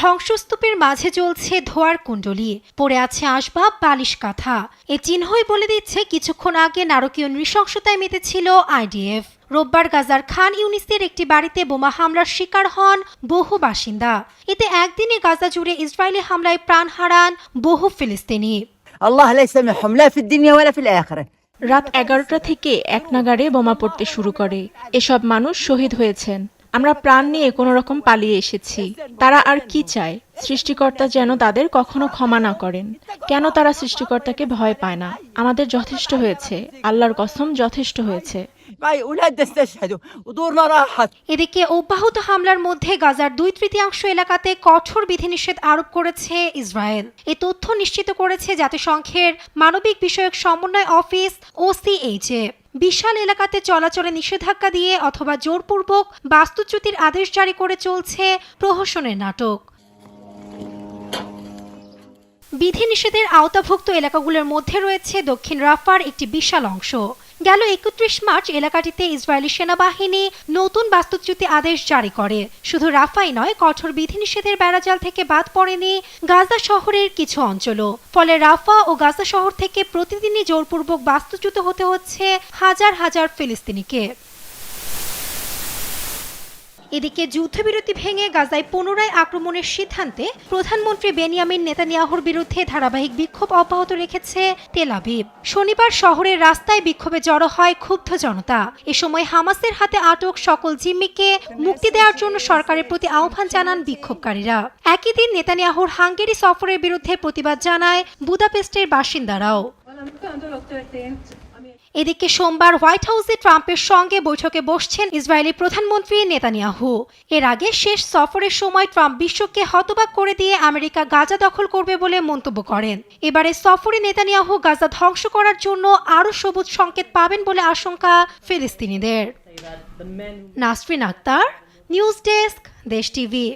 ধ্বংসস্তূপের মাঝে জ্বলছে ধোঁয়ার কুণ্ডলী, পড়ে আছে আসবাব, বালিশ কাঁথা। এ চিহ্নই বলে দিচ্ছে কিছুক্ষণ আগে নারকীয় নৃশংসতায় মেতেছিল আইডিএফ। রোববার গাজার খান ইউনিসের একটি বাড়িতে বোমা হামলার শিকার হন বহু বাসিন্দা। এতে একদিনে গাজা জুড়ে ইসরায়েলি হামলায় প্রাণ হারান বহু ফিলিস্তিনি। আল্লাহ লা ইসমাহুম লা ফিদ দুনিয়া ওয়ালা ফিল আখিরাহ। রাত 11টা থেকে একনাগাড়ে বোমা পড়তে শুরু করে। এসব মানুষ শহীদ হয়েছেন। আমরা প্রাণ নিয়ে কোনো রকম পালিয়ে এসেছি। তারা আর কি চায়? সৃষ্টিকর্তা যেন তাদের কখনো ক্ষমা না করেন। কেন তারা সৃষ্টিকর্তাকে ভয় পায় না? আমাদের যথেষ্ট হয়েছে, আল্লাহর কসম যথেষ্ট হয়েছে। এদিকে অব্যাহত হামলার মধ্যে গাজার 2/3 এলাকাতে কঠোর বিধিনিষেধ আরোপ করেছে ইসরায়েল। এ তথ্য নিশ্চিত করেছে জাতিসংঘের মানবিক বিষয়ক সমন্বয় অফিস OCHA। বিশাল এলাকাতে চলাচলে নিষেধাজ্ঞা দিয়ে অথবা জোরপূর্বক বাস্তুচ্যুতির আদেশ জারি করে চলছে প্রহসনের নাটক। বিধিনিষেধের আওতাভুক্ত এলাকাগুলোর মধ্যে রয়েছে দক্ষিণ রাফার একটি বিশাল অংশ। গেল 31 মার্চ এলাকাটিতে ইসরায়েলি সেনাবাহিনী নতুন বাস্তুচ্যুতি আদেশ জারি করে। শুধু রাফাই নয়, কঠোর বিধিনিষেধের বেড়াজাল থেকে বাদ পড়েনি গাজা শহরের কিছু অঞ্চলও। ফলে রাফা ও গাজা শহর থেকে প্রতিদিনই জোরপূর্বক বাস্তুচ্যুত হতে হচ্ছে হাজার হাজার ফিলিস্তিনিকে। এদিকে যুদ্ধবিরতি ভেঙে গাজায় পুনরায় আক্রমণের সিদ্ধান্তে প্রধানমন্ত্রী বেনিয়ামিন নেতানিয়াহুর বিরুদ্ধে ধারাবাহিক বিক্ষোভ অব্যাহত রেখেছে তেল আবিব। শনিবার শহরের রাস্তায় বিক্ষোভে জড়ো হয় ক্ষুব্ধ জনতা। এ সময় হামাসের হাতে আটক সকল জিম্মিকে মুক্তি দেওয়ার জন্য সরকারের প্রতি আহ্বান জানান বিক্ষোভকারীরা। একই দিন নেতানিয়াহুর হাঙ্গেরি সফরের বিরুদ্ধে প্রতিবাদ জানায় বুদাপেস্টের বাসিন্দারাও। এদিকে সোমবার হোয়াইট হাউসে ট্রাম্পের সঙ্গে বৈঠকে বসছেন ইসরায়েলি প্রধানমন্ত্রী নেতানিয়াহু। এর আগে শেষ সফরের সময় ট্রাম্প বিশ্বকে হতবাক করে দিয়ে আমেরিকা গাজা দখল করবে বলে মন্তব্য করেন। এবারে সফরে নেতানিয়াহু গাজা ধ্বংস করার জন্য আরও সবুজ সংকেত পাবেন বলে আশঙ্কা ফিলিস্তিনিদের। নাসরিন আক্তার, নিউজ ডেস্ক, দেশ টিভি।